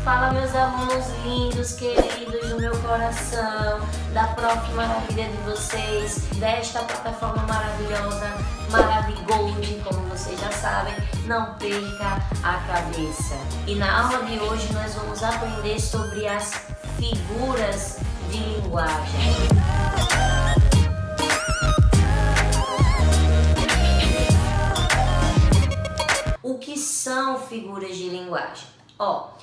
Fala, meus alunos lindos, queridos do meu coração, da Prof Maravilha de vocês, desta plataforma maravilhosa, Maravigold, como vocês já sabem. Não perca a cabeça. E na aula de hoje nós vamos aprender sobre as figuras de linguagem. O que são figuras de linguagem?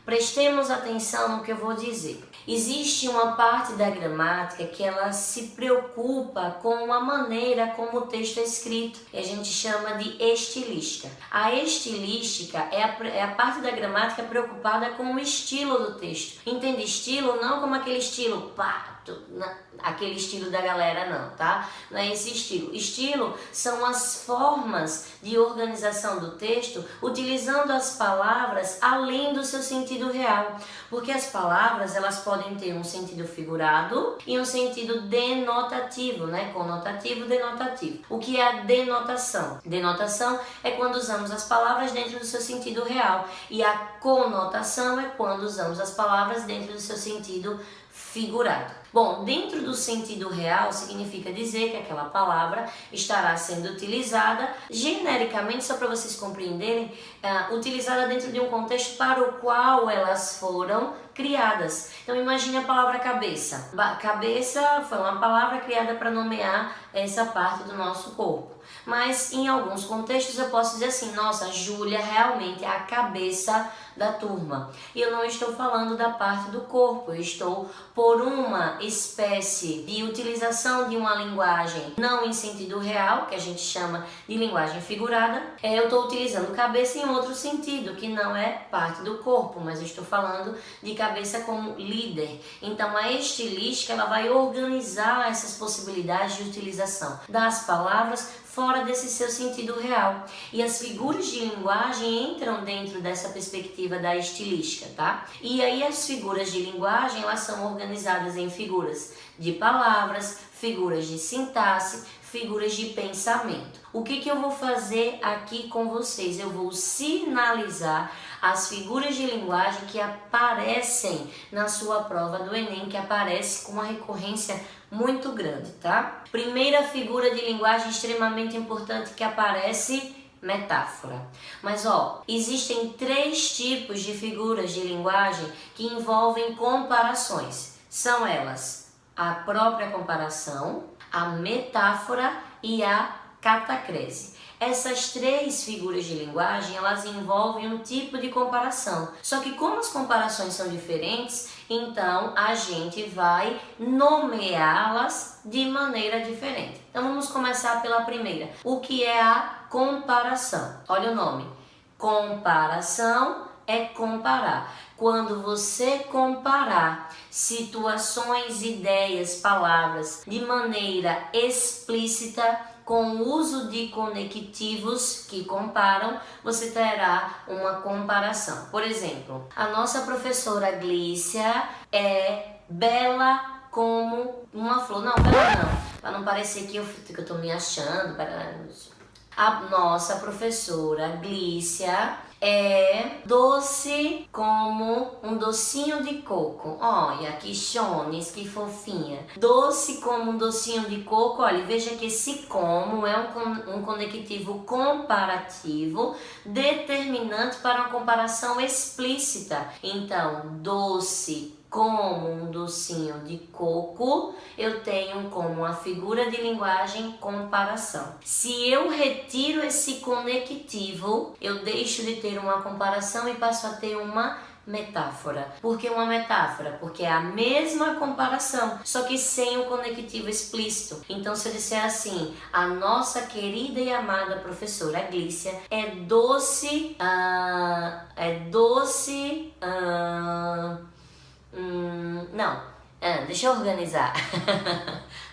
Prestemos atenção no que eu vou dizer. Existe uma parte da gramática que ela se preocupa com a maneira como o texto é escrito, que a gente chama de estilística. A estilística é a parte da gramática preocupada com o estilo do texto. Entende estilo? Não como aquele estilo aquele estilo da galera não, tá? Não é esse estilo. Estilo são as formas de organização do texto utilizando as palavras além do seu sentido real, porque as palavras elas podem ter um sentido figurado e um sentido denotativo, né? Conotativo, denotativo. O que é a denotação? Denotação é quando usamos as palavras dentro do seu sentido real e a conotação é quando usamos as palavras dentro do seu sentido figurado. Bom, dentro do sentido real significa dizer que aquela palavra estará sendo utilizada genericamente, só para vocês compreenderem, utilizada dentro de um contexto para o qual elas foram criadas. Então imagine a palavra cabeça. Cabeça foi uma palavra criada para nomear essa parte do nosso corpo. Mas em alguns contextos eu posso dizer assim, nossa, a Júlia realmente é a cabeça da turma. E eu não estou falando da parte do corpo, eu estou por uma espécie de utilização de uma linguagem não em sentido real, que a gente chama de linguagem figurada. Eu estou utilizando cabeça em outro sentido, que não é parte do corpo, mas eu estou falando de cabeça como líder. Então a estilística ela vai organizar essas possibilidades de utilização das palavras fora desse seu sentido real. E as figuras de linguagem entram dentro dessa perspectiva da estilística, tá? E aí as figuras de linguagem, elas são organizadas em figuras de palavras, figuras de sintaxe, figuras de pensamento. O que eu vou fazer aqui com vocês? Eu vou sinalizar as figuras de linguagem que aparecem na sua prova do Enem, que aparece com uma recorrência muito grande, tá? Primeira figura de linguagem extremamente importante que aparece, metáfora. Mas existem 3 tipos de figuras de linguagem que envolvem comparações. São elas a própria comparação, a metáfora e a catacrese. Essas 3 figuras de linguagem, elas envolvem um tipo de comparação. Só que como as comparações são diferentes, então a gente vai nomeá-las de maneira diferente. Então vamos começar pela primeira. O que é a comparação? Olha o nome. Comparação é comparar. Quando você comparar situações, ideias, palavras de maneira explícita, com o uso de conectivos que comparam, você terá uma comparação. Por exemplo, a nossa professora Glícia é bela como uma flor. Não, bela não, para não parecer que eu estou me achando. A nossa professora Glícia é doce como um docinho de coco. Olha que chones, que fofinha. Doce como um docinho de coco. Olha, veja que esse como é um conectivo comparativo determinante para uma comparação explícita. Então, doce como um docinho de coco, eu tenho como a figura de linguagem comparação. Se eu retiro esse conectivo, eu deixo de ter uma comparação e passo a ter uma metáfora. Por que uma metáfora? Porque é a mesma comparação, só que sem o conectivo explícito. Então, se eu disser assim, a nossa querida e amada professora Glícia é doce, deixa eu organizar.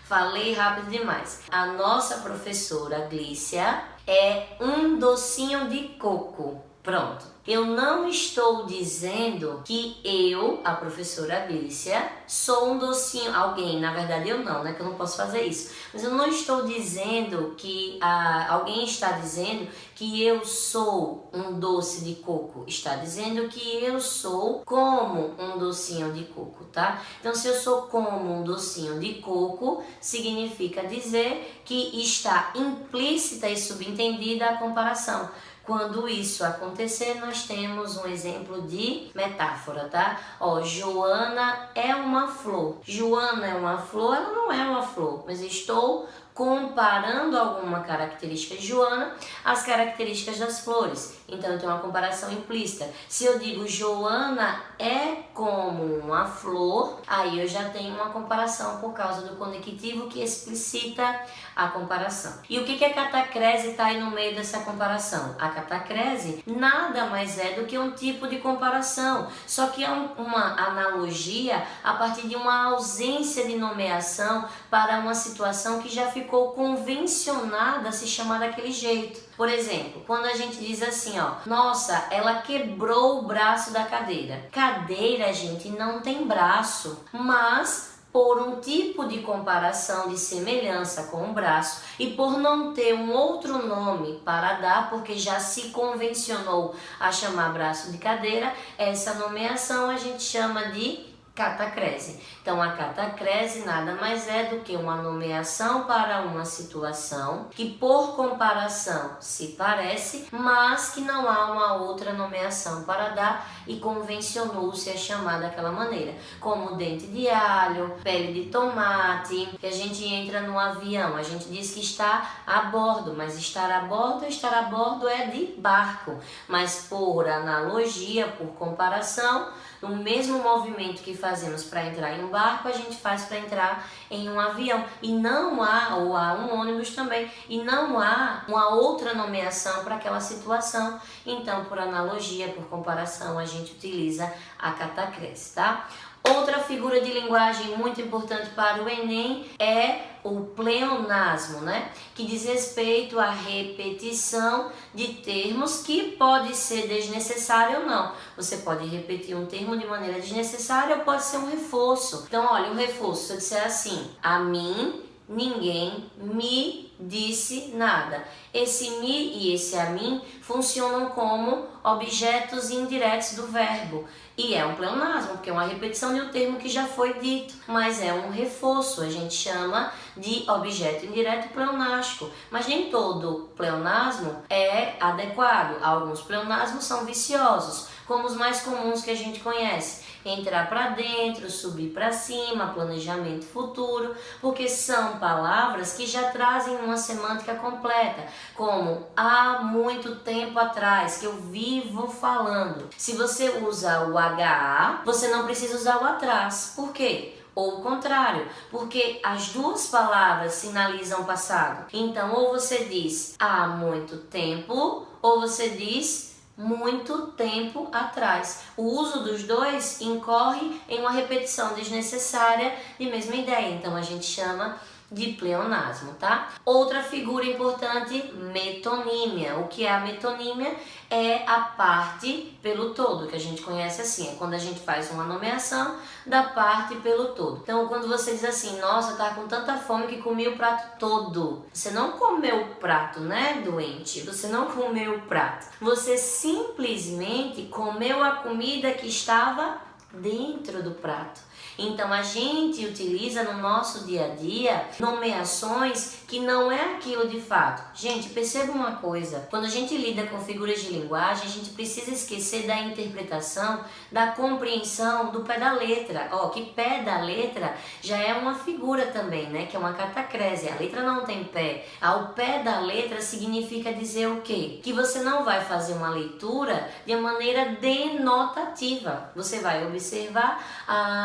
Falei rápido demais. A nossa professora Glícia é um docinho de coco. Pronto. Eu não estou dizendo que eu, a professora Bícia, sou um docinho. Alguém, na verdade eu não, né? Que eu não posso fazer isso. Mas eu não estou dizendo que alguém está dizendo que eu sou um doce de coco. Está dizendo que eu sou como um docinho de coco, tá? Então, se eu sou como um docinho de coco, significa dizer que está implícita e subentendida a comparação. Quando isso acontecer, nós temos um exemplo de metáfora, tá? Ó, Joana é uma flor. Joana é uma flor, ela não é uma flor, mas estou comparando alguma característica de Joana às características das flores. Então, eu tenho uma comparação implícita. Se eu digo Joana é como uma flor, aí eu já tenho uma comparação por causa do conectivo que explicita a comparação. E o que a catacrese está aí no meio dessa comparação? A catacrese nada mais é do que um tipo de comparação, só que é uma analogia a partir de uma ausência de nomeação para uma situação que já ficou convencionada a se chamar daquele jeito. Por exemplo, quando a gente diz assim, ó, nossa, ela quebrou o braço da cadeira. Cadeira, gente, não tem braço, mas por um tipo de comparação de semelhança com o braço e por não ter um outro nome para dar, porque já se convencionou a chamar braço de cadeira, essa nomeação a gente chama de catacrese. Então, a catacrese nada mais é do que uma nomeação para uma situação que por comparação se parece, mas que não há uma outra nomeação para dar e convencionou-se a chamar daquela maneira, como dente de alho, pele de tomate. Que a gente entra no avião, a gente diz que está a bordo, mas estar a bordo é de barco, mas por analogia, por comparação, o mesmo movimento que fazemos para entrar em um barco, a gente faz para entrar em um avião. E não há, ou há um ônibus também, e não há uma outra nomeação para aquela situação. Então, por analogia, por comparação, a gente utiliza a catacrese, tá? Outra figura de linguagem muito importante para o Enem é o pleonasmo, né? Que diz respeito à repetição de termos que pode ser desnecessário ou não. Você pode repetir um termo de maneira desnecessária ou pode ser um reforço. Então, olha, o reforço, se eu disser assim, a mim ninguém me disse nada. Esse me e esse a mim funcionam como objetos indiretos do verbo. E é um pleonasmo, porque é uma repetição de um termo que já foi dito, mas é um reforço, a gente chama de objeto indireto pleonástico. Mas nem todo pleonasmo é adequado. Alguns pleonasmos são viciosos, como os mais comuns que a gente conhece. Entrar para dentro, subir para cima, planejamento futuro, porque são palavras que já trazem uma semântica completa, como há muito tempo atrás, que eu vivo falando. Se você usa o HA, você não precisa usar o atrás. Por quê? Ou o contrário, porque as duas palavras sinalizam passado. Então, ou você diz há muito tempo, ou você diz muito tempo atrás. O uso dos dois incorre em uma repetição desnecessária de mesma ideia, então a gente chama de pleonasmo, tá? Outra figura importante, metonímia. O que é a metonímia? É a parte pelo todo, que a gente conhece assim, é quando a gente faz uma nomeação da parte pelo todo. Então, quando você diz assim, nossa, eu tava com tanta fome que comi o prato todo. Você não comeu o prato, né, doente? Você não comeu o prato. Você simplesmente comeu a comida que estava dentro do prato. Então a gente utiliza no nosso dia a dia nomeações que não é aquilo de fato. Gente, perceba uma coisa, quando a gente lida com figuras de linguagem, a gente precisa esquecer da interpretação, da compreensão do pé da letra. Ó, que pé da letra já é uma figura também, né? Que é uma catacrese. A letra não tem pé. Ao pé da letra significa dizer o quê? Que você não vai fazer uma leitura de maneira denotativa. Você vai observar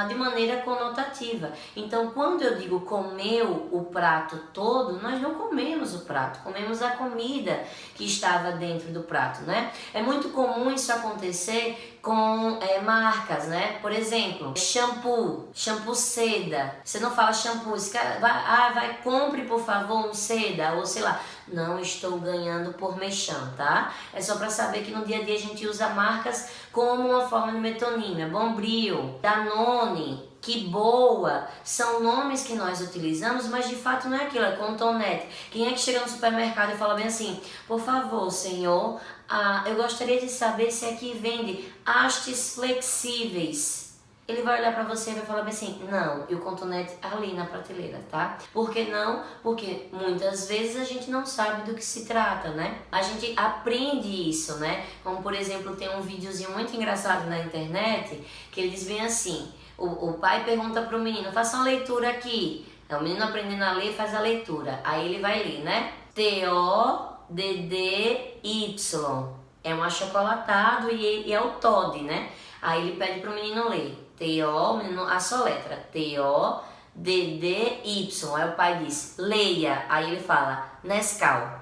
de maneira conotativa. Então, quando eu digo comeu o prato todo, nós não comemos o prato, comemos a comida que estava dentro do prato, né? É muito comum isso acontecer com marcas, né? Por exemplo, shampoo seda. Você não fala shampoo, esse cara vai, compre por favor um seda, ou sei lá, não estou ganhando por mexão, tá? É só para saber que no dia a dia a gente usa marcas como uma forma de metonímia. Bombril, Danone, Que Boa, são nomes que nós utilizamos, mas de fato não é aquilo, é Cotonete. Quem é que chega no supermercado e fala bem assim, por favor, senhor, eu gostaria de saber se aqui vende hastes flexíveis. Ele vai olhar pra você e vai falar bem assim, não, e o Cotonete ali na prateleira, tá? Por que não? Porque muitas vezes a gente não sabe do que se trata, né? A gente aprende isso, né? Como, por exemplo, tem um videozinho muito engraçado na internet, que ele diz bem assim, o pai pergunta pro menino, faça uma leitura aqui. O menino aprendendo a ler, faz a leitura. Aí ele vai ler, né? T-O-D-D-Y. É um achocolatado e é o Todd, né? Aí ele pede pro menino ler. T-O, menino, a só letra. T-O-D-D-Y. Aí o pai diz, leia. Aí ele fala, Nescau.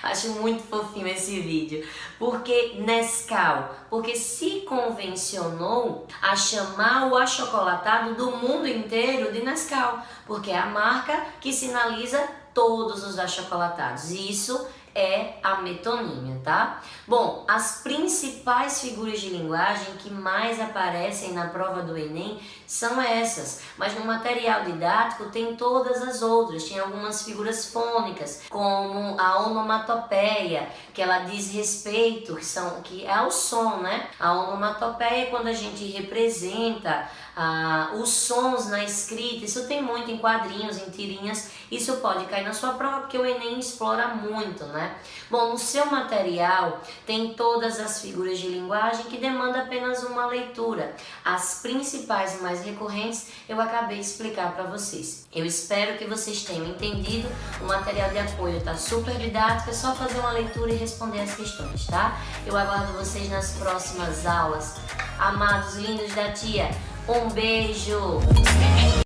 Acho muito fofinho esse vídeo. Por que Nescau? Porque se convencionou a chamar o achocolatado do mundo inteiro de Nescau. Porque é a marca que sinaliza todos os achocolatados. Isso é a metonímia, tá? Bom, as principais figuras de linguagem que mais aparecem na prova do Enem são essas, mas no material didático tem todas as outras, tem algumas figuras fônicas, como a onomatopeia, que ela diz respeito, que é o som, né? A onomatopeia é quando a gente representa os sons na escrita, isso tem muito em quadrinhos, em tirinhas, isso pode cair na sua prova porque o Enem explora muito, né? Bom, no seu material tem todas as figuras de linguagem que demandam apenas uma leitura. As principais e mais recorrentes eu acabei de explicar para vocês. Eu espero que vocês tenham entendido, o material de apoio está super didático, é só fazer uma leitura e responder as questões, tá? Eu aguardo vocês nas próximas aulas. Amados lindos da tia, um beijo!